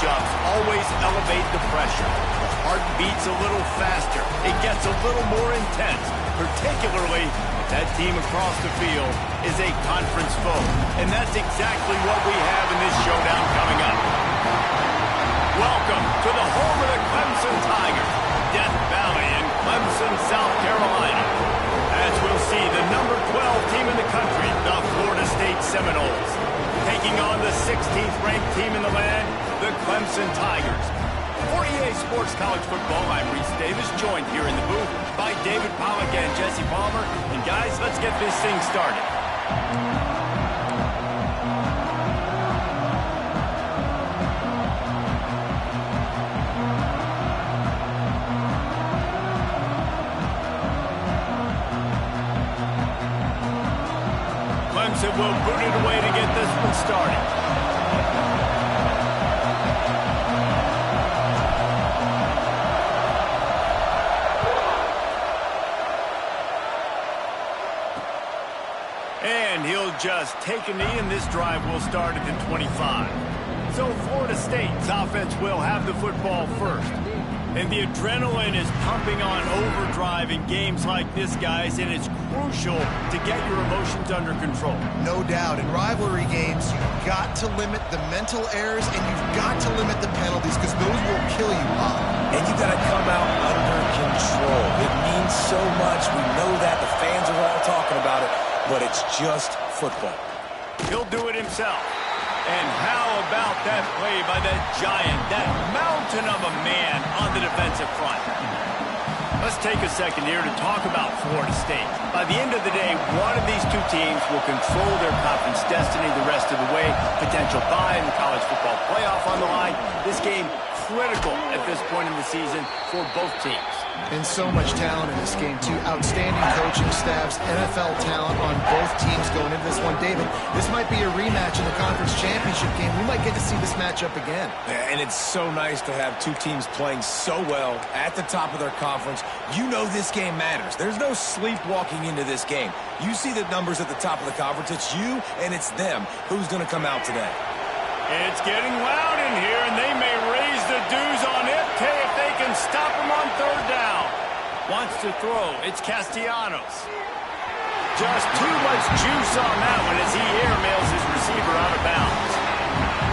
matchups always elevate the pressure. The heart beats a little faster. It gets a little more intense, particularly if that team across the field is a conference foe. And that's exactly what we have in this showdown coming up. Welcome to the home of the Clemson Tigers, Death Valley in Clemson, South Carolina. As we'll see, the number 12 team in the country, the Florida State Seminoles, taking on the 16th ranked team in the land, the Clemson Tigers. For EA Sports College Football, I'm Reese Davis, joined here in the booth by David Pollack and Jesse Palmer. And guys, let's get this thing started. Clemson will boot it away to get this one started. And he'll just take a knee, and this drive will start at the 25. So Florida State's offense will have the football first. And the adrenaline is pumping on overdrive in games like this, guys, and it's crucial to get your emotions under control. No doubt. In rivalry games, you've got to limit the mental errors, and you've got to limit the penalties, because those will kill you, Bob. And you've got to come out under control. It means so much. We know that. The fans are all talking about it, but it's just football. He'll do it himself. And how about that play by that giant, that mountain of a man on the defensive front? Let's take a second here to talk about Florida State. By the end of the day, one of these two teams will control their conference destiny the rest of the way. Potential bye in the college football playoff on the line. This game critical at this point in the season for both teams. And so much talent in this game, too. Outstanding coaching staffs, NFL talent on both teams going into this one. David, this might be a rematch in the conference championship game. We might get to see this matchup again. Yeah, and it's so nice to have two teams playing so well at the top of their conference. You know this game matters. There's no sleepwalking into this game. You see the numbers at the top of the conference. It's you and it's them. Who's going to come out today? It's getting loud in here, and they may raise the dues on it if they can stop him on third down. Wants to throw. It's Castellanos. Just too much juice on that one as he airmails his receiver out of bounds.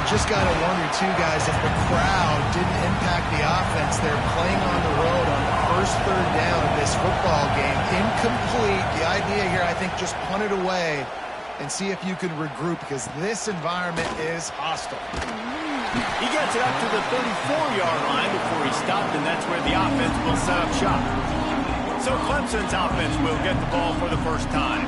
Just got to wonder, too, guys, if the crowd didn't impact the offense. They're playing on the road on the first third down of this football game. Incomplete. The idea here, I think, just punt it away and see if you can regroup, because this environment is hostile. He gets it up to the 34-yard line before he stopped, and that's where the offense will set up shop. So Clemson's offense will get the ball for the first time.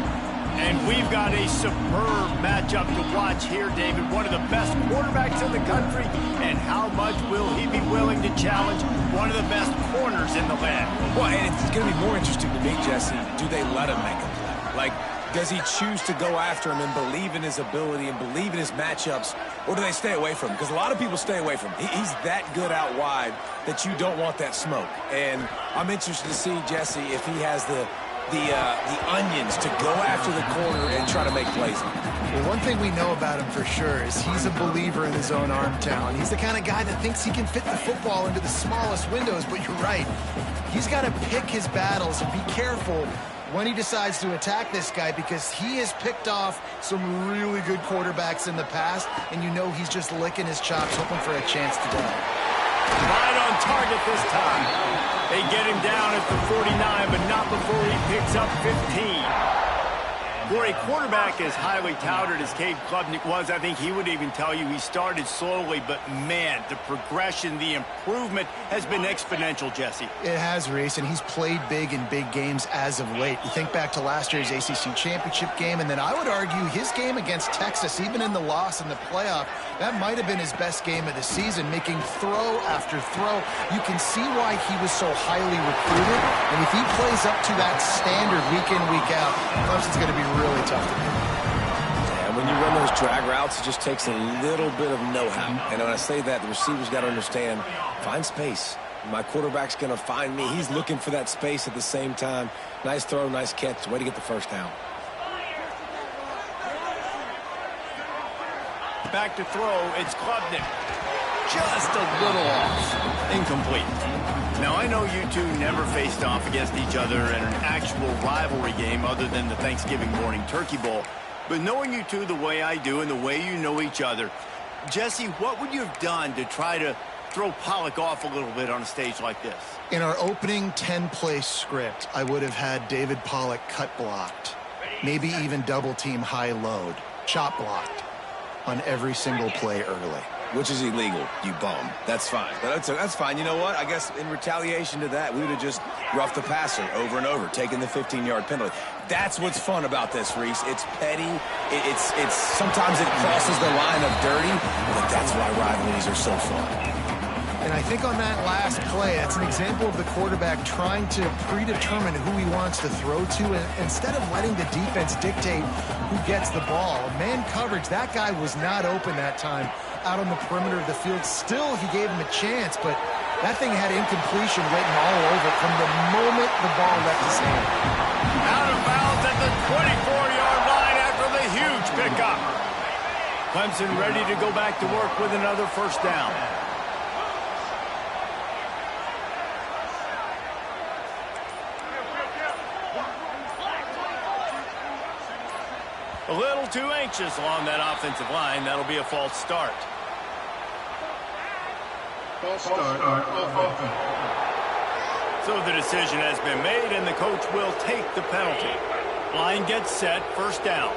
And we've got a superb matchup to watch here, David. One of the best quarterbacks in the country, and how much will he be willing to challenge one of the best corners in the land? Well, and it's going to be more interesting to me, Jesse, do they let him make a play? Like, does he choose to go after him and believe in his ability and believe in his matchups, or do they stay away from him? Because a lot of people stay away from him. He's that good out wide that you don't want that smoke. And I'm interested to see, Jesse, if he has the onions to go after the corner and try to make plays. Well, one thing we know about him for sure is he's a believer in his own arm talent. He's the kind of guy that thinks he can fit the football into the smallest windows, but you're right. He's got to pick his battles and be careful when he decides to attack this guy, because he has picked off some really good quarterbacks in the past, and you know he's just licking his chops, hoping for a chance today. Right on target this time. They get him down at the 49, but not before he picks up 15. For a quarterback as highly touted as Cade Klubnik was, I think he would even tell you he started slowly, but man, the progression, the improvement has been exponential, Jesse. It has, Reese, and he's played big in big games as of late. You think back to last year's ACC championship game, and then I would argue his game against Texas, even in the loss in the playoff, that might have been his best game of the season, making throw after throw. You can see why he was so highly recruited, and if he plays up to that standard week in, week out, Clemson's going to be really tough to beat. Yeah, when you run those drag routes, it just takes a little bit of know-how. And when I say that, the receiver's got to understand, find space. My quarterback's going to find me. He's looking for that space at the same time. Nice throw, nice catch. Way to get the first down. Back to throw, it's Klubnik. just a little off. Incomplete. Now, I know you two never faced off against each other in an actual rivalry game other than the Thanksgiving morning Turkey Bowl. But knowing you two the way I do and the way you know each other, Jesse, what would you have done to try to throw Pollock off a little bit on a stage like this? In our opening 10-play script, I would have had David Pollock cut blocked, maybe even double-team high load, chop blocked on every single play early. Which is illegal, you bum. That's fine. That's fine. You know what? I guess in retaliation to that, we would have just roughed the passer over and over, taking the 15-yard penalty. That's what's fun about this, Reese. It's petty. It's sometimes it crosses the line of dirty, but that's why rivalries are so fun. And I think on that last play, that's an example of the quarterback trying to predetermine who he wants to throw to, and instead of letting the defense dictate who gets the ball. Man coverage, that guy was not open that time out on the perimeter of the field. Still, he gave him a chance, but that thing had incompletion written all over from the moment the ball left his hand. Out of bounds at the 24-yard line after the huge pickup. Clemson ready to go back to work with another first down. A little too anxious along that offensive line. That'll be a false start. False start on offense. So the decision has been made, and the coach will take the penalty. Line gets set, first down.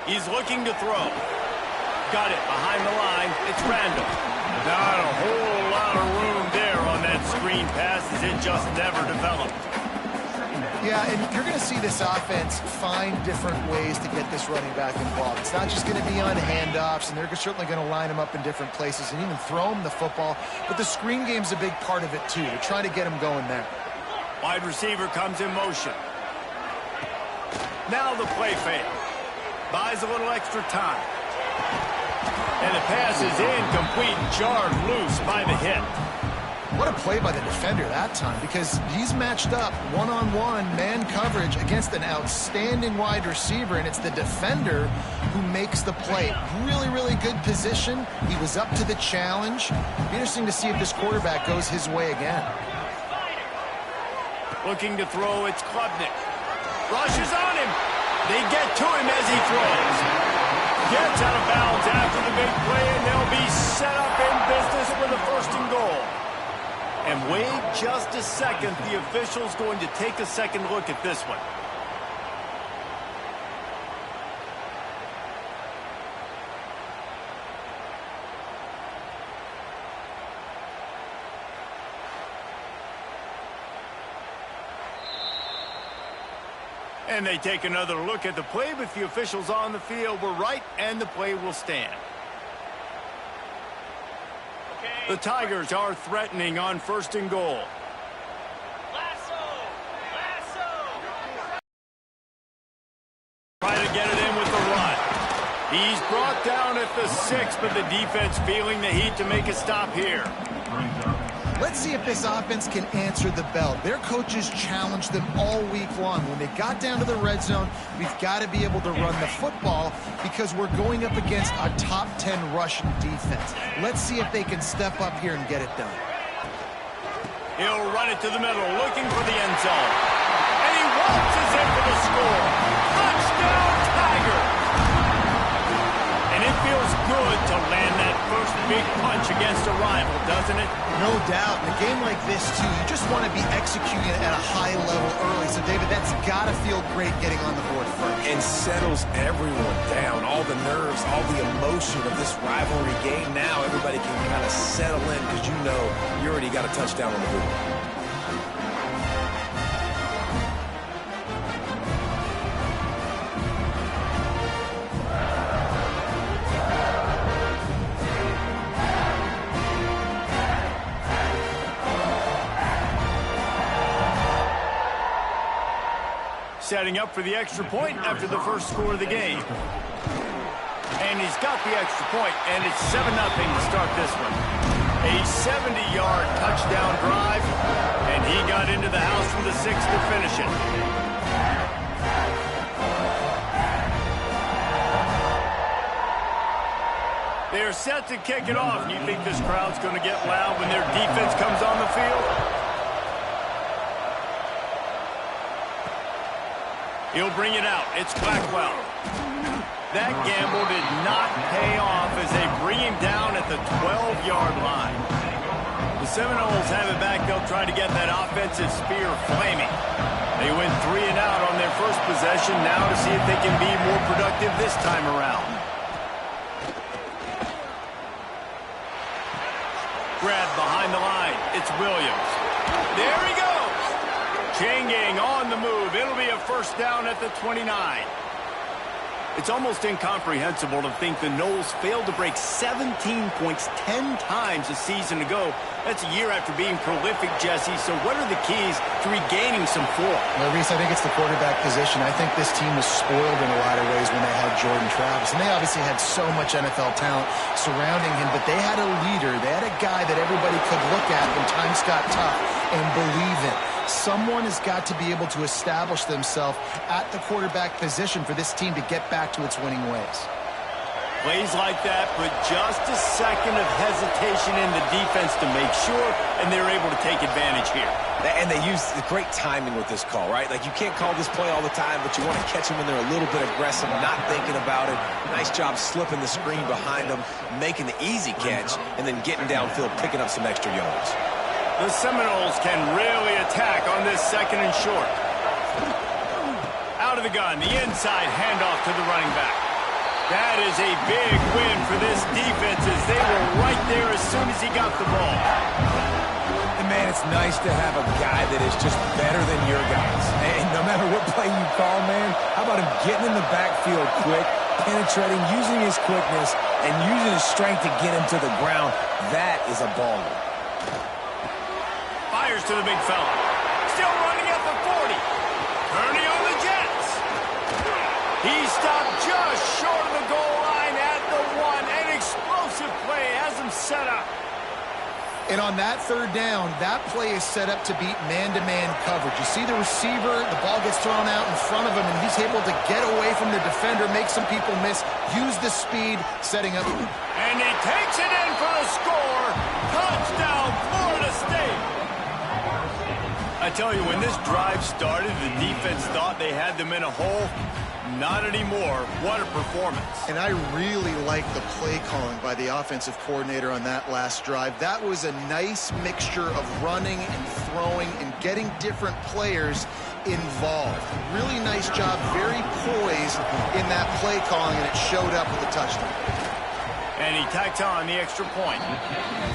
He's looking to throw. Got it behind the line. It's Randall. Not a whole lot of room there on that screen pass, as it just never developed. Yeah, and you're going to see this offense find different ways to get this running back involved. It's not just going to be on handoffs, and they're certainly going to line him up in different places and even throw him the football. But the screen game's a big part of it, too. They're trying to get him going there. Wide receiver comes in motion. Now the play fake. Buys a little extra time. And the pass is incomplete, jarred loose by the hit. What a play by the defender that time, because he's matched up one-on-one man coverage against an outstanding wide receiver, and it's the defender who makes the play. Really, really good position. He was up to the challenge. Be interesting to see if this quarterback goes his way again. Looking to throw, it's Klubnik. Rushes on him. They get to him as he throws. Gets out of bounds after the big play, and they'll be set up in business with a first and goal. And wait just a second, the official's going to take a second look at this one. And they take another look at the play, but the officials on the field were right, and the play will stand. The Tigers are threatening on first and goal. Try to get it in with the run. He's brought down at the 6, but the defense feeling the heat to make a stop here. Let's see if this offense can answer the bell. Their coaches challenged them all week long. When they got down to the red zone, we've got to be able to run the football because we're going up against a top 10 Russian defense. Let's see if they can step up here and get it done. He'll run it to the middle, looking for the end zone. And he waltzes in for the score. Touchdown, Tiger! And it feels good to land that first big punch against a rival, doesn't it? No doubt. In a game like this, too, you just want to be executing at a high level early. So, David, that's got to feel great getting on the board first. And settles everyone down. All the nerves, all the emotion of this rivalry game. Now everybody can kind of settle in because you know you already got a touchdown on the board. Setting up for the extra point after the first score of the game. And he's got the extra point, and it's 7-0 to start this one. A 70-yard touchdown drive, and he got into the house from the 6 to finish it. They're set to kick it off. You think this crowd's going to get loud when their defense comes on the field? He'll bring it out. It's Blackwell. That gamble did not pay off as they bring him down at the 12-yard line. The Seminoles have it back. They'll try to get that offensive spear flaming. They went 3 and out on their first possession. Now to see if they can be more productive this time around. Grab behind the line. It's Williams. There he goes. Chain gang on the move. It'll be a first down at the 29. It's almost incomprehensible to think the Noles failed to break 17 points 10 times a season ago. That's a year after being prolific, Jesse. So what are the keys to regaining some form? Well, Reese, I think it's the quarterback position. I think this team was spoiled in a lot of ways when they had Jordan Travis. And they obviously had so much NFL talent surrounding him, but they had a leader. They had a guy that everybody could look at when times got tough and believe in. Someone has got to be able to establish themselves at the quarterback position for this team to get back to its winning ways. Plays like that, but just a second of hesitation in the defense to make sure, and they're able to take advantage here. And they use the great timing with this call, right? Like, you can't call this play all the time, but you want to catch them when they're a little bit aggressive, not thinking about it. Nice job slipping the screen behind them, making the easy catch, and then getting downfield, picking up some extra yards. The Seminoles can really attack on this second and short. Out of the gun, the inside handoff to the running back. That is a big win for this defense as they were right there as soon as he got the ball. And man, it's nice to have a guy that is just better than your guys. And no matter what play you call, man, how about him getting in the backfield quick, penetrating, using his quickness, and using his strength to get him to the ground? That is a baller. Fires to the big fella. Still running at the 40. Turning on the Jets. He stopped just short of the goal line at the 1. An explosive play has him set up. And on that third down, that play is set up to beat man-to-man coverage. You see the receiver, the ball gets thrown out in front of him, and he's able to get away from the defender, make some people miss, use the speed, setting up. And he takes it in for the score. Touchdown, Florida State. I tell you, when this drive started, the defense thought they had them in a hole. Not anymore. What a performance. And I really like the play calling by the offensive coordinator on that last drive. That was a nice mixture of running and throwing and getting different players involved. Really nice job, very poised in that play calling, and it showed up with a touchdown. And he tacked on the extra point.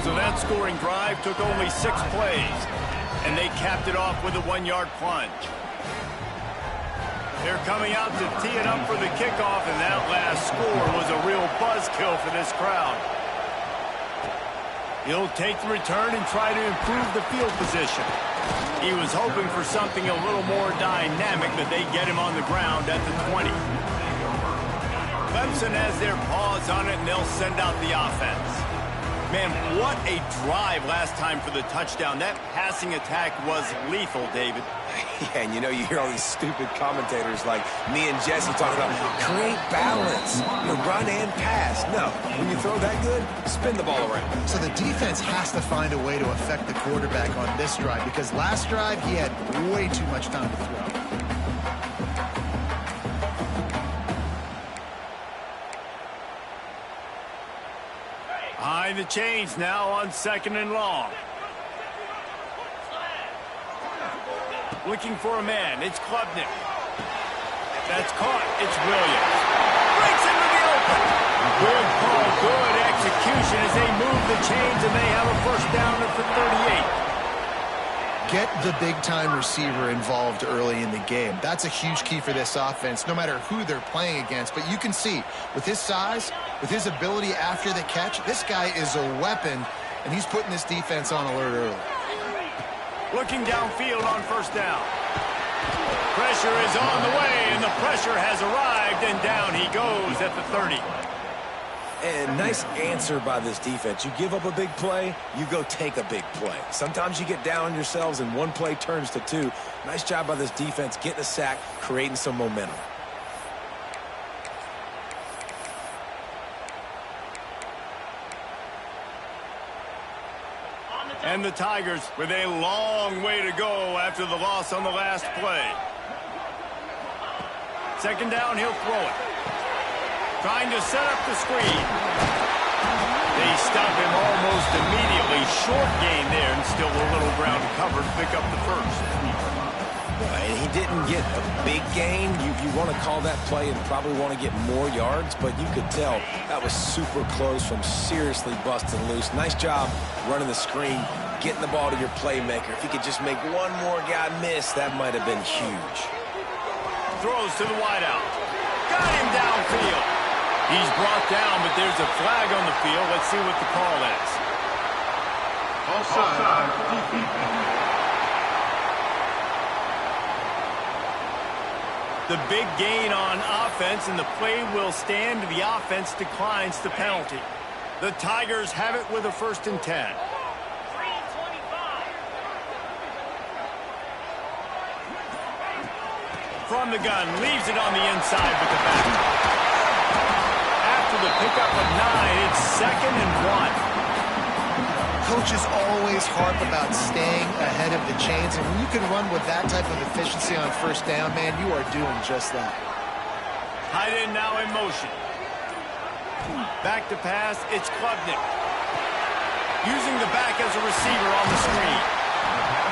So that scoring drive took only 6 plays. And they capped it off with a 1-yard plunge. They're coming out to tee it up for the kickoff, and that last score was a real buzzkill for this crowd. He'll take the return and try to improve the field position. He was hoping for something a little more dynamic, but they get him on the ground at the 20. Clemson has their paws on it, and they'll send out the offense. Man, what a drive last time for the touchdown. That passing attack was lethal, David. Yeah, and you know, you hear all these stupid commentators like me and Jesse talking about create balance, run and pass. No, when you throw that good, spin the ball around. So the defense has to find a way to affect the quarterback on this drive, because last drive he had way too much time to throw. Behind the chains now on 2nd and long. Looking for a man. It's Klubnik. That's caught. It's Williams. Breaks into the open. Good call. Good execution as they move the chains, and they have a first down at the 38. Get the big-time receiver involved early in the game. That's a huge key for this offense, no matter who they're playing against. But you can see, with his size, with his ability after the catch, this guy is a weapon, and he's putting this defense on alert early. Looking downfield on first down. Pressure is on the way, and the pressure has arrived, and down he goes at the 30. And nice answer by this defense. You give up a big play, you go take a big play. Sometimes you get down on yourselves and one play turns to 2. Nice job by this defense getting a sack, creating some momentum. And the Tigers with a long way to go after the loss on the last play. Second down, he'll throw it. Trying to set up the screen. They stop him almost immediately. Short gain there, and still a little ground to cover to pick up the first. And he didn't get a big gain. You want to call that play and probably want to get more yards, but you could tell that was super close from seriously busting loose. Nice job running the screen, getting the ball to your playmaker. If he could just make one more guy miss, that might have been huge. Throws to the wideout. Got him downfield. He's brought down, but there's a flag on the field. Let's see what the call is. Offside. The big gain on offense, and the play will stand. The offense declines the penalty. The Tigers have it with a 1st and 10. From the gun, leaves it on the inside with the back. After the pickup of 9, it's 2nd and 1. Coaches always harp about staying ahead of the chains, and when you can run with that type of efficiency on 1st down, man, you are doing just that. Tight end now in motion. Back to pass, it's Klubnik. Using the back as a receiver on the screen.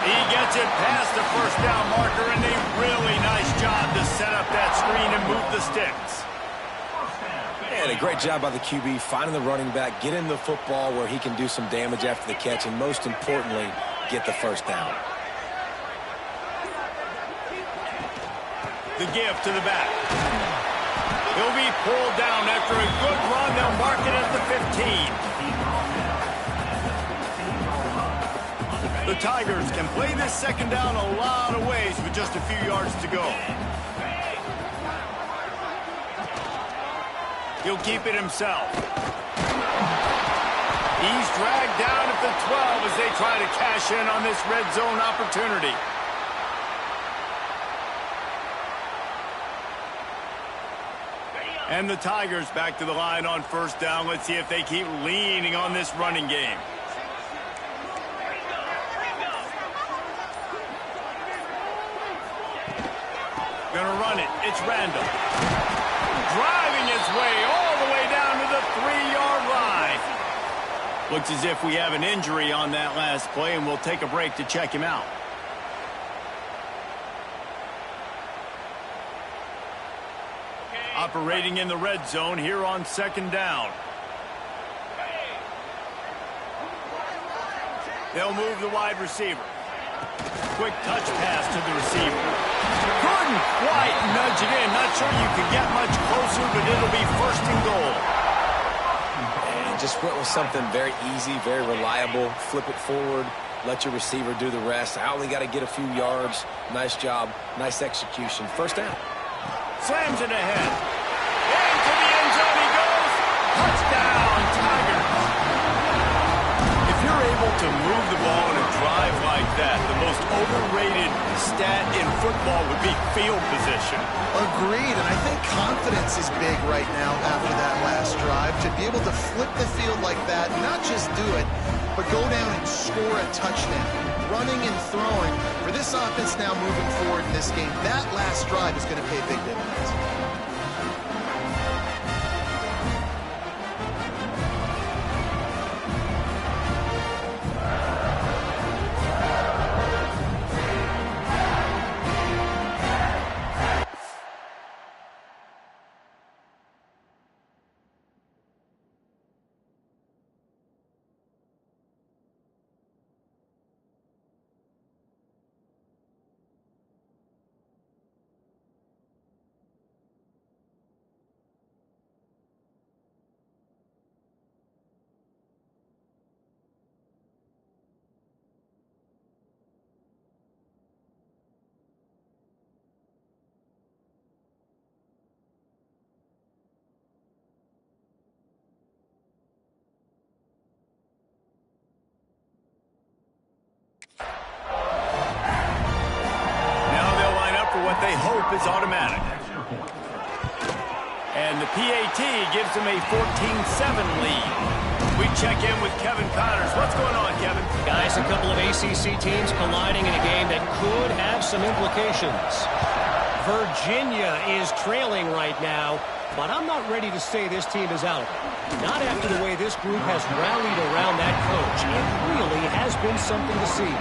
He gets it past the 1st down marker, and a really nice job to set up that screen and move the sticks. And a great job by the QB finding the running back, getting the football where he can do some damage after the catch, and most importantly, get the 1st down. The give to the back. He'll be pulled down after a good run. They'll mark it at the 15. The Tigers can play this 2nd down a lot of ways with just a few yards to go. He'll keep it himself. He's dragged down at the 12 as they try to cash in on this red zone opportunity. And the Tigers back to the line on 1st down. Let's see if they keep leaning on this running game. Gonna run it. It's Randall. Driving his way all the way down to the 3-yard line. Looks as if we have an injury on that last play, and we'll take a break to check him out. Operating in the red zone here on 2nd down. They'll move the wide receiver. Quick touch pass to the receiver. Couldn't quite nudge it in. Not sure you can get much closer, but it'll be 1st and goal. And just went with something very easy, very reliable. Flip it forward, let your receiver do the rest. I only got to get a few yards. Nice job, nice execution. 1st down. Slams it ahead. Into the end zone he goes. Touchdown, Tigers. If you're able to move the ball in a drive like that, the most overrated stat in football would be field position. Agreed, and I think confidence is big right now after that last drive. To be able to flip the field like that, not just do it, but go down and score a touchdown. Running and throwing. For this offense now moving forward in this game, that last drive is going to pay big dividends. Now they'll line up for what they hope is automatic. And the The PAT gives them a 14-7 lead. We check in with Kevin Connors. What's going on, Kevin? Guys, a couple of ACC teams colliding in a game that could have some implications. Virginia is trailing right now, but I'm not ready to say this team is out of it. Not after the way this group has rallied around that coach. It really has been something to see.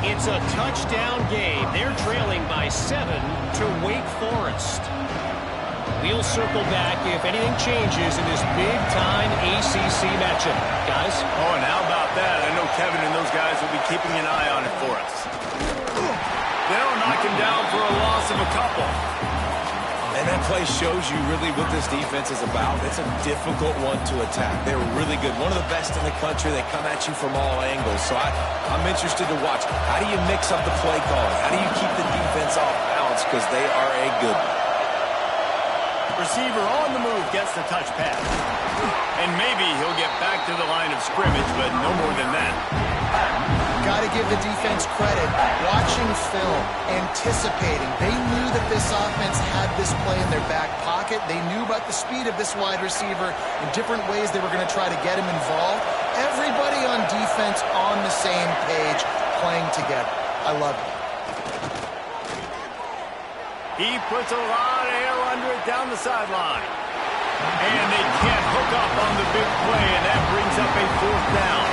It's a touchdown game. They're trailing by 7 to Wake Forest. We'll circle back if anything changes in this big-time ACC matchup. Guys? Oh, and how about that? I know Kevin and those guys will be keeping an eye on it for us. They'll knock him down for a loss of a couple. And that play shows you really what this defense is about. It's a difficult one to attack. They're really good. One of the best in the country. They come at you from all angles. So I'm interested to watch. How do you mix up the play calling? How do you keep the defense off balance? Because they are a good one. Receiver on the move gets the touch pass. And maybe he'll get back to the line of scrimmage, but no more than that. Got to give the defense credit. Watching film, anticipating. They knew that this offense had this play in their back pocket. They knew about the speed of this wide receiver in different ways they were going to try to get him involved. Everybody on defense on the same page, playing together. I love it. He puts a lot of air under it down the sideline. And they can't hook up on the big play, and that brings up a 4th down.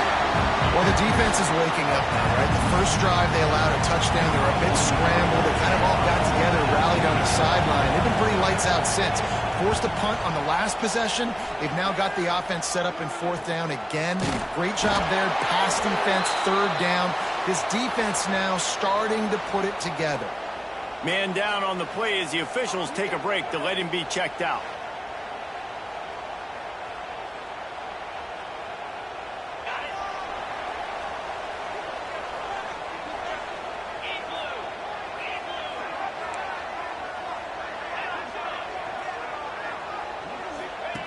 Well, the defense is waking up now, right? The first drive, they allowed a touchdown. They were a bit scrambled. They kind of all got together, rallied on the sideline. They've been pretty lights out since. Forced a punt on the last possession. They've now got the offense set up in 4th down again. Great job there. Pass defense, 3rd down. This defense now starting to put it together. Man down on the play as the officials take a break to let him be checked out.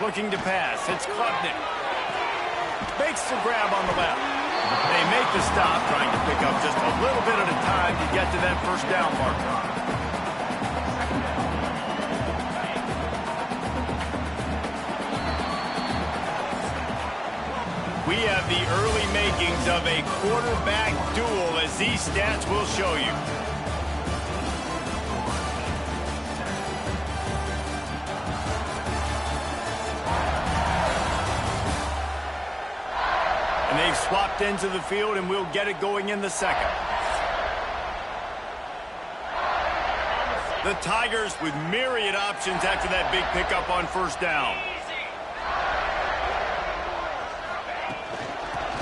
Looking to pass. It's Klubnik. Makes the grab on the left. They make the stop, trying to pick up just a little bit at a time to get to that 1st down marker. We have the early makings of a quarterback duel, as these stats will show you. And they've swapped ends of the field, and we'll get it going in the 2nd. The Tigers with myriad options after that big pickup on 1st down.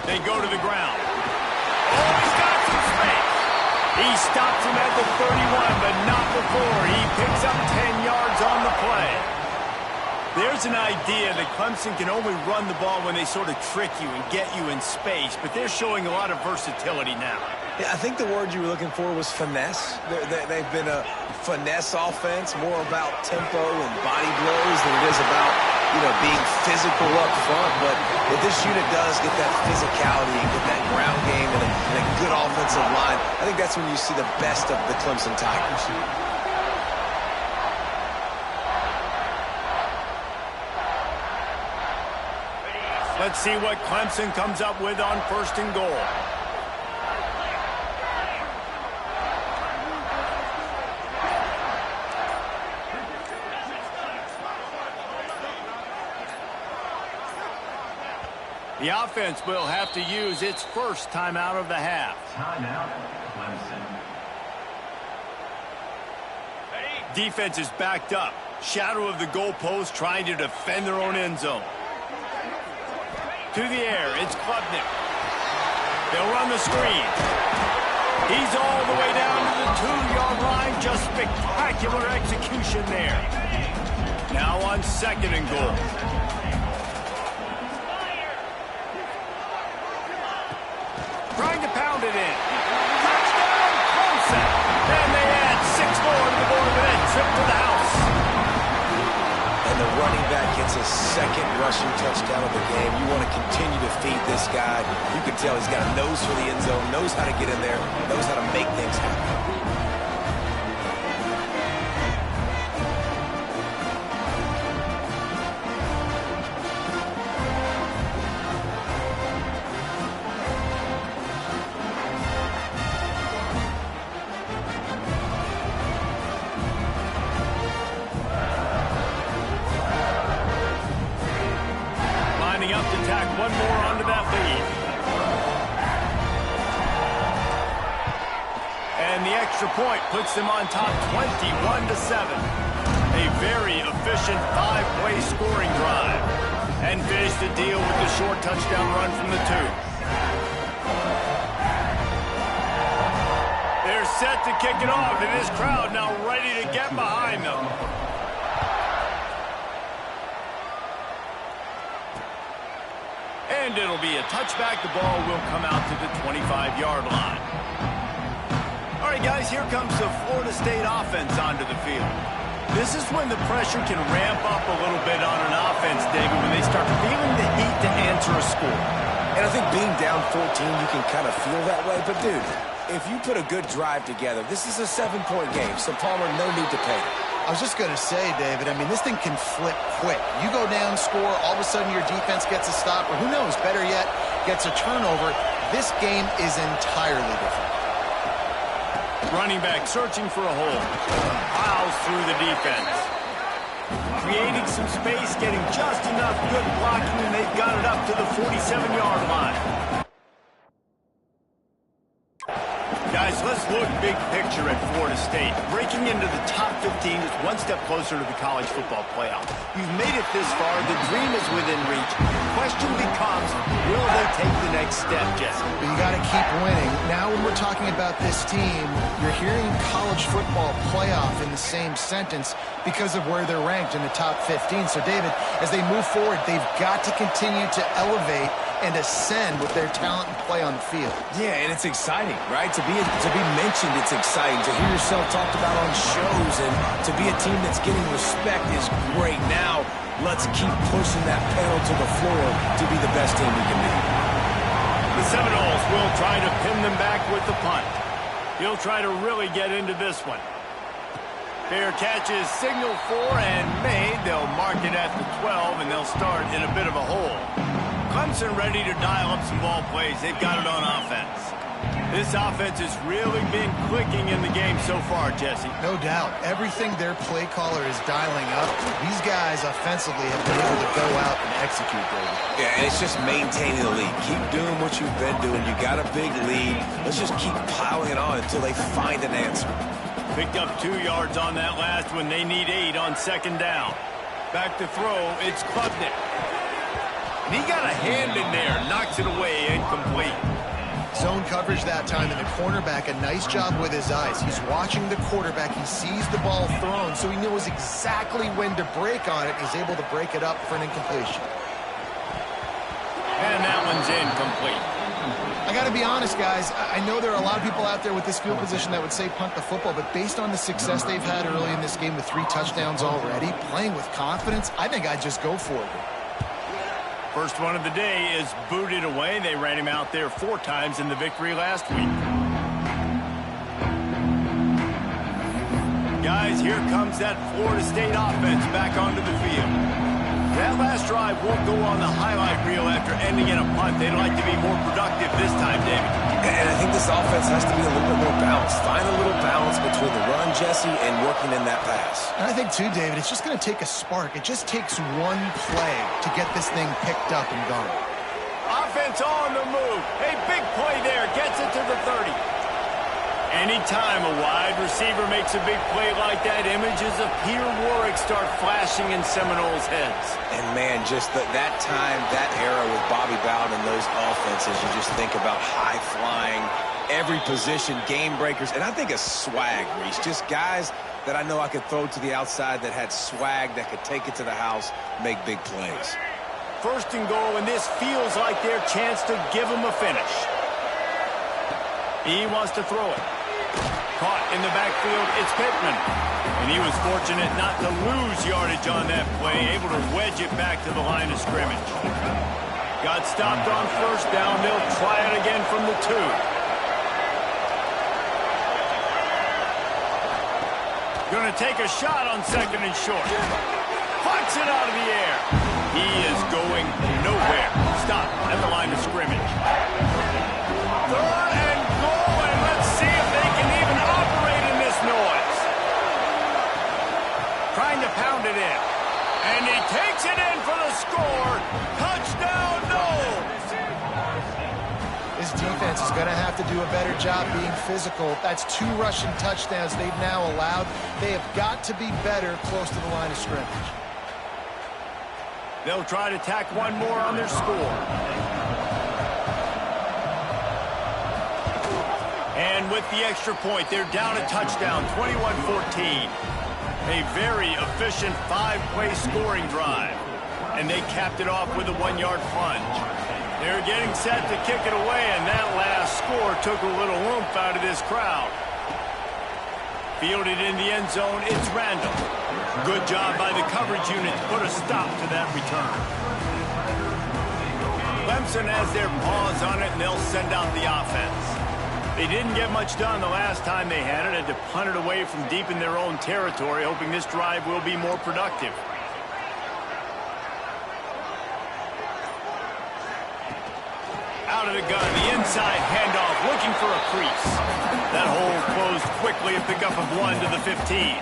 They go to the ground. Oh, he's got some space. He stops him at the 31, but not before. He picks up 10 yards on the play. There's an idea that Clemson can only run the ball when they sort of trick you and get you in space, but they're showing a lot of versatility now. Yeah, I think the word you were looking for was finesse. They've been a finesse offense, more about tempo and body blows than it is about, being physical up front. But what this unit does, get that physicality and get that ground game and a good offensive line, I think that's when you see the best of the Clemson Tigers. Let's see what Clemson comes up with on 1st and goal. The offense will have to use its 1st timeout of the half. Timeout, Clemson. Defense is backed up. Shadow of the goalpost, trying to defend their own end zone. To the air, it's Klubnik. They'll run the screen. He's all the way down to the 2-yard line. Just spectacular execution there. Now on 2nd and goal. Trying to pound it in. Touchdown, Clemson. And they add 6 more to the board with that trip to the house. And the running back gets his 2nd rushing touchdown of the game. You want to continue to feed this guy. You can tell he's got a nose for the end zone, knows how to get in there, knows how to make things happen. enough to tack one more onto that lead. And the extra point puts them on top 21-7. A very efficient 5-play scoring drive. And finish the deal with the short touchdown run from the 2. They're set to kick it off, and this crowd now ready to get behind them. And it'll be a touchback. The ball will come out to the 25-yard line. All right, guys, here comes the Florida State offense onto the field. This is when the pressure can ramp up a little bit on an offense, David, when they start feeling the heat to answer a score. And I think being down 14, you can kind of feel that way. But, dude, if you put a good drive together, this is a 7-point game. So, Palmer, no need to panic. I was just going to say, David, I mean, this thing can flip quick. You go down, score, all of a sudden your defense gets a stop, or who knows, better yet, gets a turnover. This game is entirely different. Running back searching for a hole. Piles through the defense. Creating some space, getting just enough good blocking, and they've got it up to the 47-yard line. Guys, let's look big picture at Florida State. Breaking into the top 15 is one step closer to the college football playoff. You've made it this far. The dream is within reach. The question becomes, will they take the next step, Jesse? But you got to keep winning. Now when we're talking about this team, you're hearing college football playoff in the same sentence because of where they're ranked in the top 15. So, David, as they move forward, they've got to continue to elevate and ascend with their talent and play on the field. Yeah, and it's exciting, right? To be mentioned, it's exciting. To hear yourself talked about on shows and to be a team that's getting respect is great. Now, let's keep pushing that pedal to the floor to be the best team we can be. The Seminoles will try to pin them back with the punt. He'll try to really get into this one. Fair catch is signaled for and made. They'll mark it at the 12, and they'll start in a bit of a hole. Clemson ready to dial up some ball plays. They've got it on offense. This offense has really been clicking in the game so far, Jesse. No doubt. Everything their play caller is dialing up, these guys offensively have been able to go out and execute, David. Yeah, and it's just maintaining the lead. Keep doing what you've been doing. You got a big lead. Let's just keep piling it on until they find an answer. Picked up 2 yards on that last one. They need 8 on second down. Back to throw. It's Klubnik. And he got a hand in there. Knocks it away. Incomplete. Zone coverage that time, and the cornerback, a nice job with his eyes. He's watching the quarterback. He sees the ball thrown, so he knows exactly when to break on it. He's able to break it up for an incompletion. And that one's incomplete. I got to be honest, guys. I know there are a lot of people out there with this field position that would say punt the football, but based on the success they've had early in this game with 3 touchdowns already, playing with confidence, I think I'd just go for it. First one of the day is booted away. They ran him out there 4 times in the victory last week. Guys, here comes that Florida State offense back onto the field. That last drive won't go on the highlight reel after ending in a punt. They'd like to be more productive this time, David. And I think this offense has to be a little bit more balanced. Find a little balance between the run, Jesse, and working in that pass. And I think, too, David, it's just going to take a spark. It just takes one play to get this thing picked up and going. Offense on the move. A big play there. Gets it to the 30. Anytime a wide receiver makes a big play like that, images of Peter Warwick start flashing in Seminoles' heads. And, man, just that time, that era with Bobby Bowden and those offenses, you just think about high-flying, every position, game breakers, and I think a swag, Reese. Just guys that I know I could throw to the outside that had swag, that could take it to the house, make big plays. First and goal, and this feels like their chance to give them a finish. He wants to throw it. Caught in the backfield, it's Pittman. And he was fortunate not to lose yardage on that play, able to wedge it back to the line of scrimmage. Got stopped on first down. They'll try it again from the 2. Going to take a shot on second and short. Flies it out of the air. He is going nowhere. Stop at the line of scrimmage. Third and goal, and let's see if they can even operate in this noise. Trying to pound it in. And he takes it in for the score. Touchdown, Clemson's defense is going to have to do a better job being physical. That's 2 rushing touchdowns they've now allowed. They have got to be better close to the line of scrimmage. They'll try to tack one more on their score. And with the extra point, they're down a touchdown, 21-14. A very efficient 5-play scoring drive. And they capped it off with a 1-yard plunge. They're getting set to kick it away, and that last score took a little oomph out of this crowd. Fielded in the end zone, it's Randall. Good job by the coverage unit to put a stop to that return. Clemson has their paws on it, and they'll send out the offense. They didn't get much done the last time they had it, had to punt it away from deep in their own territory, hoping this drive will be more productive. Out of the gun, the inside handoff, looking for a crease. That hole closed quickly, a pickup of 1 to the 15.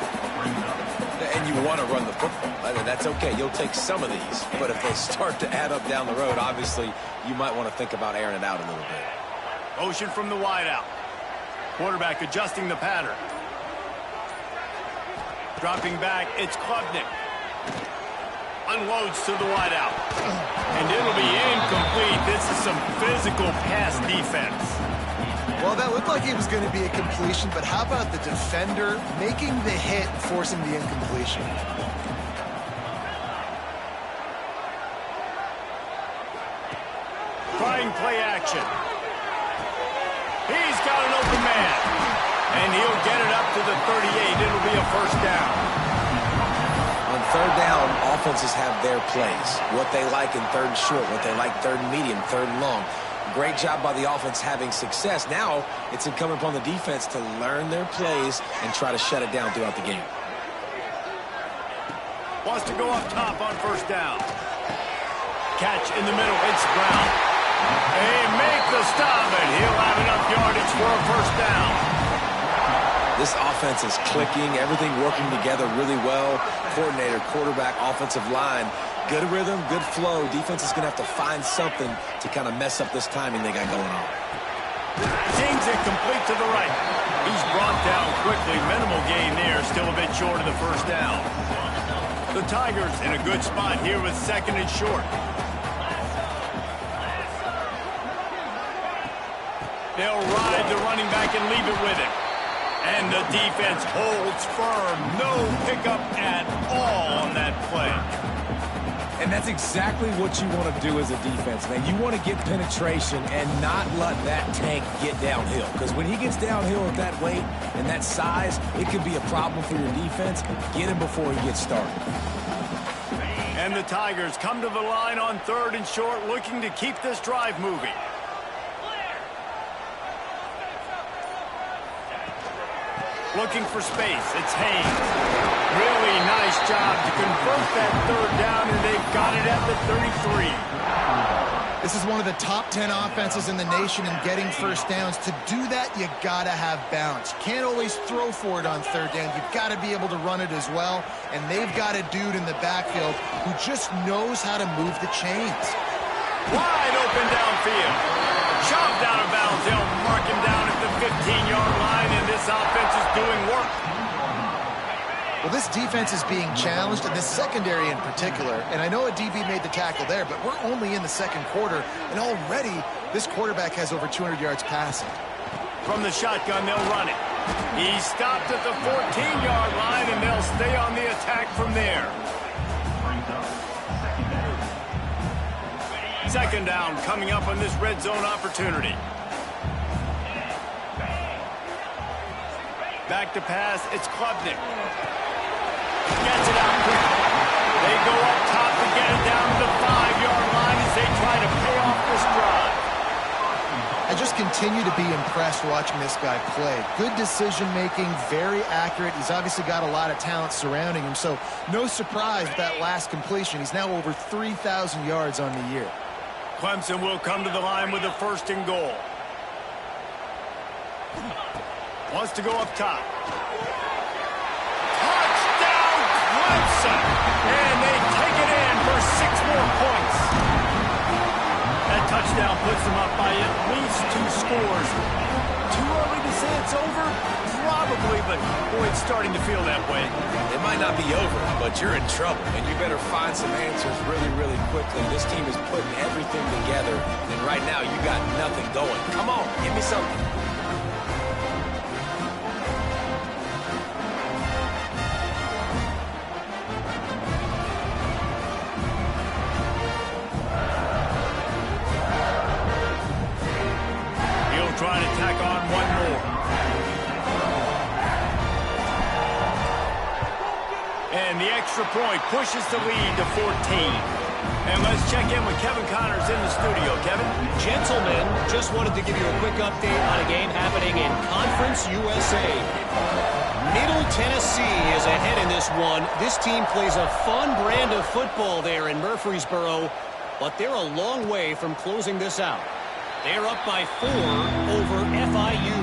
And you want to run the football. I mean, that's okay. You'll take some of these. But if they start to add up down the road, obviously, you might want to think about airing it out a little bit. Motion from the wideout. Quarterback adjusting the pattern. Dropping back, it's Klubnik. Unloads to the wideout. And it'll be incomplete. This is some physical pass defense. Well, that looked like it was going to be a completion, but how about the defender making the hit, forcing the incompletion? Trying play action. He's got an open man. And he'll get it up to the 38. It'll be a first down. On third down, offenses have their plays. What they like in third and short, what they like third and medium, third and long. Great job by the offense having success. Now it's incumbent upon the defense to learn their plays and try to shut it down throughout the game. Wants to go up top on first down. Catch in the middle. It's Brown. They make the stop, and he'll have enough yardage for a first down. This offense is clicking, everything working together really well. Coordinator, quarterback, offensive line. Good rhythm, good flow. Defense is going to have to find something to kind of mess up this timing they got going on. Seems it complete to the right. He's brought down quickly. Minimal gain there. Still a bit short of the first down. The Tigers in a good spot here with second and short. They'll ride the running back and leave it with him. And the defense holds firm. No pickup at all on that play. And that's exactly what you want to do as a defense, man. You want to get penetration and not let that tank get downhill. Because when he gets downhill at that weight and that size, it could be a problem for your defense. Get him before he gets started. And the Tigers come to the line on third and short, looking to keep this drive moving. Looking for space. It's Haynes. Really nice job to convert that third down, and they've got it at the 33. This is one of the top 10 offenses in the nation in getting first downs. To do that, you got to have balance. You can't always throw for it on third down. You've got to be able to run it as well, and they've got a dude in the backfield who just knows how to move the chains. Wide open downfield. Shoved out of bounds. They'll mark him down at the 15-yard line, and this offense is doing work. Well, this defense is being challenged, and this secondary in particular. And I know a DB made the tackle there, but we're only in the second quarter, and already this quarterback has over 200 yards passing. From the shotgun, they'll run it. He stopped at the 14-yard line, and they'll stay on the attack from there. Second down coming up on this red zone opportunity. Back to pass, it's Klubnik. Gets it out quickly. They go up top to get it down to the 5-yard line as they try to pay off this drive. I just continue to be impressed watching this guy play. Good decision-making, very accurate. He's obviously got a lot of talent surrounding him, so no surprise with that last completion. He's now over 3,000 yards on the year. Clemson will come to the line with a first and goal. Wants to go up top. Touchdown, Clemson! And they take it in for 6 more points. That touchdown down puts them up by at least 2 scores. Too early to say it's over? Probably, but boy, it's starting to feel that way. It might not be over, but you're in trouble, and you better find some answers really, really quickly. This team is putting everything together, and right now you got nothing going. Come on, give me something. He'll try to tack on one more. And the extra point pushes the lead to 14. And let's check in with Kevin Connors in the studio. Kevin? Gentlemen, just wanted to give you a quick update on a game happening in Conference USA. Middle Tennessee is ahead in this one. This team plays a fun brand of football there in Murfreesboro, but they're a long way from closing this out. They're up by 4 over FIU.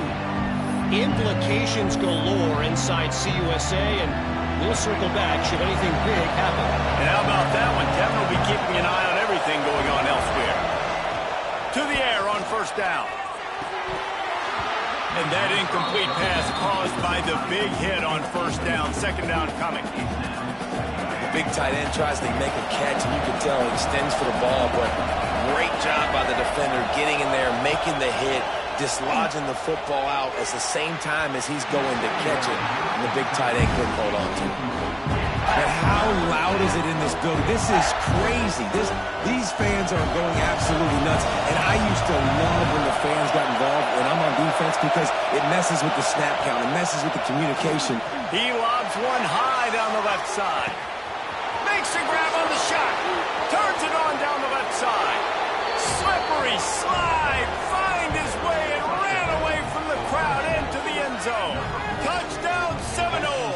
Implications galore inside CUSA, and we'll circle back should anything big happen. And how about that one? Kevin will be keeping an eye on everything going on elsewhere. To the air on first down. And that incomplete pass caused by the big hit on first down. Second down coming. The big tight end tries to make a catch, and you can tell he extends for the ball, but great job by the defender getting in there, making the hit, dislodging the football out at the same time as he's going to catch it, and the big tight end couldn't hold on to it. And how loud is it in this building? This is crazy. These fans are going absolutely nuts. And I used to love when the fans got involved when I'm on defense because it messes with the snap count. It messes with the communication. He lobs one high down the left side. Makes a grab on the shot. Turns it on down the left side. Slippery slide. Find his way and ran away from the crowd into the end zone. Touchdown Seminoles.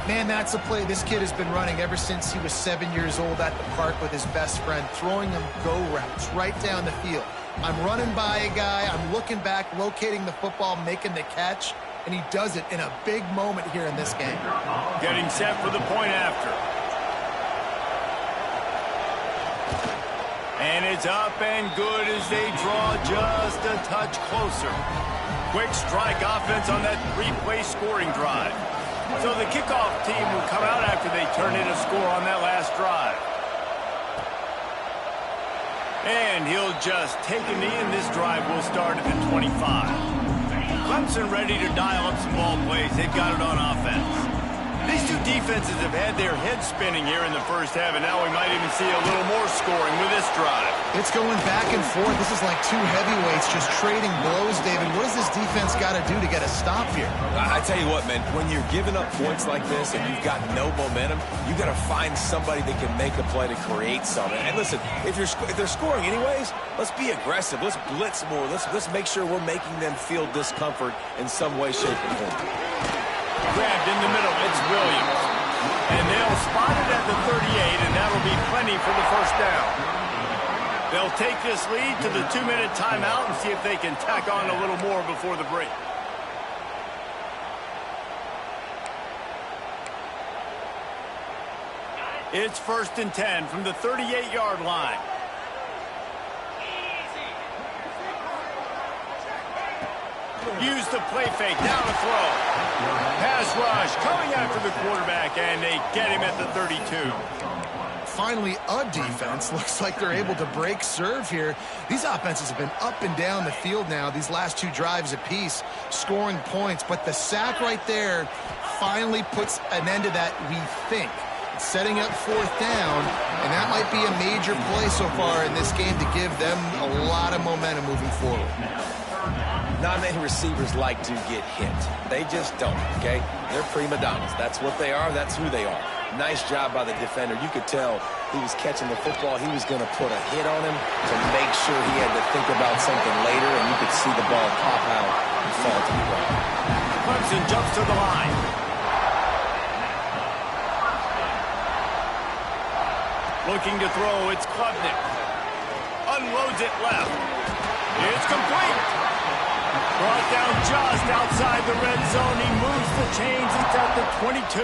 Man, that's a play this kid has been running ever since he was 7 years old at the park with his best friend, throwing him go routes right down the field. I'm running by a guy, I'm looking back, locating the football, making the catch, and he does it in a big moment here in this game. Getting set for the point after. And it's up and good as they draw just a touch closer. Quick strike offense on that 3-play scoring drive. So the kickoff team will come out after they turn in a score on that last drive. And he'll just take a knee, and this drive will start at the 25. Clemson ready to dial up some ball plays. They've got it on offense. These two defenses have had their heads spinning here in the first half, and now we might even see a little more scoring with this drive. It's going back and forth. This is like two heavyweights just trading blows, David. What does this defense got to do to get a stop here? I tell you what, man, when you're giving up points like this and you've got no momentum, you got to find somebody that can make a play to create something. And listen, if they're scoring anyways, let's be aggressive. Let's blitz more. Let's make sure we're making them feel discomfort in some way, shape, or form. Grabbed in the middle, it's Williams. And they'll spot it at the 38, and that'll be plenty for the first down. They'll take this lead to the 2-minute timeout and see if they can tack on a little more before the break. It's 1st and 10 from the 38-yard line. Use the play fake, now to throw. Pass rush, coming after the quarterback, and they get him at the 32. Finally, a defense. Looks like they're able to break serve here. These offenses have been up and down the field now, these last 2 drives apiece, scoring points. But the sack right there finally puts an end to that, we think. It's setting up 4th down, and that might be a major play so far in this game to give them a lot of momentum moving forward. Not many receivers like to get hit. They just don't, okay? They're prima donnas. That's what they are. That's who they are. Nice job by the defender. You could tell he was catching the football. He was going to put a hit on him to make sure he had to think about something later, and you could see the ball pop out and fall to the ground. Clemson jumps to the line. Looking to throw, it's Klubnik. Unloads it left. It's complete. Brought down just outside the red zone. He moves the chains. It's at the 22.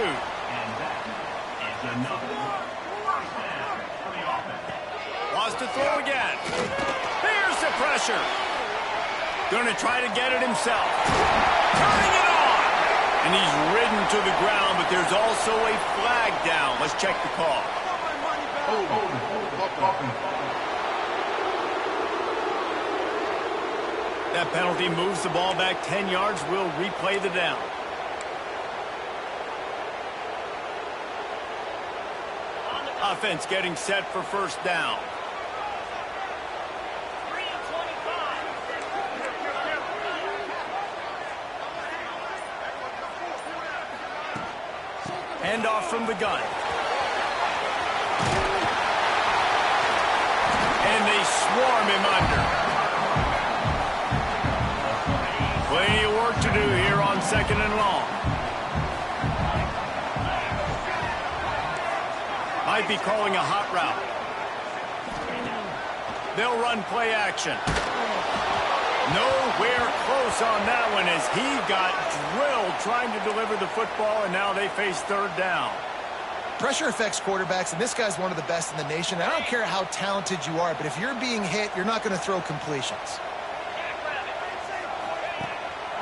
Lost to throw again. Here's the pressure. Going to try to get it himself. Turning it on. And he's ridden to the ground, but there's also a flag down. Let's check the call. That penalty moves the ball back 10 yards. We'll replay the down. Offense getting set for first down. Hand off from the gun. And they swarm him under. Plenty of work to do here on 2nd and long. Might be calling a hot route. They'll run play action. Nowhere close on that one as he got drilled trying to deliver the football, and now they face third down. Pressure affects quarterbacks, and this guy's one of the best in the nation. I don't care how talented you are, but if you're being hit, you're not going to throw completions.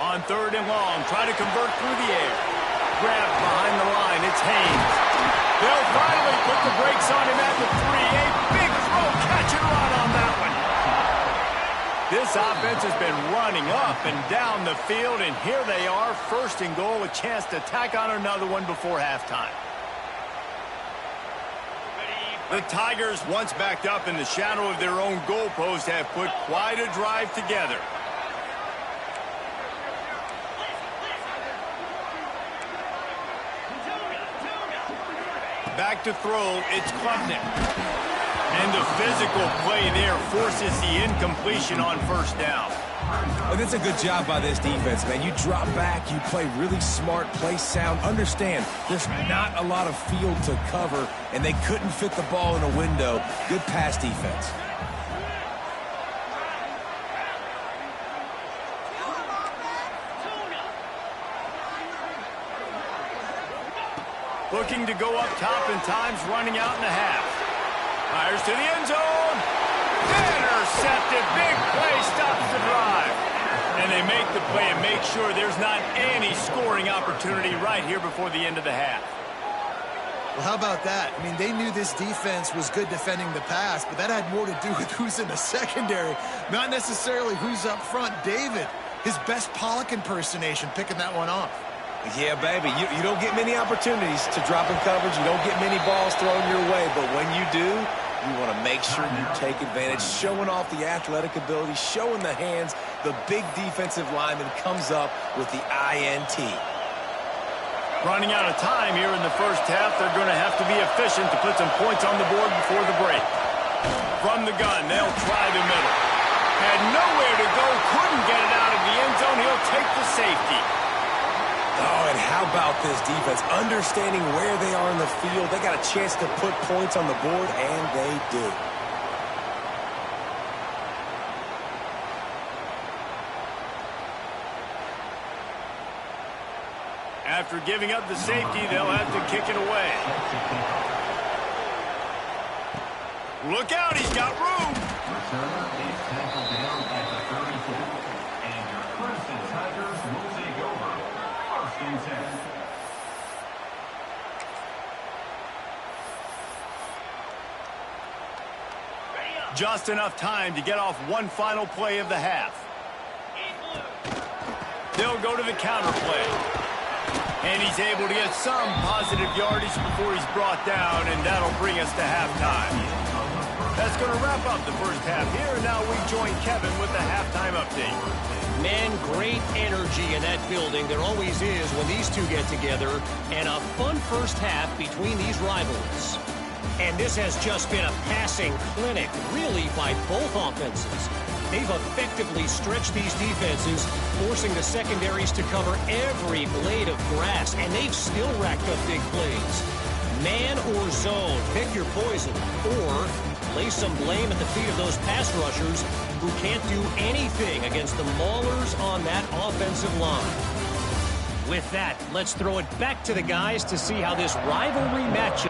On 3rd and long, try to convert through the air. Grab behind the line, it's Haynes. They'll finally put the brakes on him at the 3. A big throw, catch and run on that one. This offense has been running up and down the field, and here they are, 1st and goal, a chance to tack on another one before halftime. The Tigers, once backed up in the shadow of their own goalpost, have put quite a drive together. Back to throw, it's Klubnik. And the physical play there forces the incompletion on first down. Well, that's a good job by this defense, man. You drop back, you play really smart, play sound. Understand, there's not a lot of field to cover, and they couldn't fit the ball in a window. Good pass defense. Looking to go up top, and time's running out in the half. Fires to the end zone. Intercepted. Big play stops the drive. And they make the play and make sure there's not any scoring opportunity right here before the end of the half. Well, how about that? I mean, they knew this defense was good defending the pass, but that had more to do with who's in the secondary, not necessarily who's up front. David, his best Pollock impersonation, picking that one off. Yeah, baby, you don't get many opportunities to drop in coverage. You don't get many balls thrown your way, but when you do, you want to make sure you take advantage, showing off the athletic ability, showing the hands. The big defensive lineman comes up with the INT. Running out of time here in the first half, they're going to have to be efficient to put some points on the board before the break. From the gun, they'll try the middle. Had nowhere to go, couldn't get it out of the end zone. He'll take the safety. Oh, and how about this defense? Understanding where they are in the field. They got a chance to put points on the board, and they do. After giving up the safety, they'll have to kick it away. Look out, he's got room. Returner is tackled down at the 34. And your Clemson Tigers will take over. 1st and 10. Just enough time to get off one final play of the half. They'll go to the counter play. And he's able to get some positive yardage before he's brought down, and that'll bring us to halftime. That's going to wrap up the first half here, and now we join Kevin with the halftime update. Man, great energy in that building. There always is when these two get together, and a fun first half between these rivals. And this has just been a passing clinic, really, by both offenses. They've effectively stretched these defenses, forcing the secondaries to cover every blade of grass, and they've still racked up big plays. Man or zone, pick your poison, or lay some blame at the feet of those pass rushers who can't do anything against the maulers on that offensive line. With that, let's throw it back to the guys to see how this rivalry matchup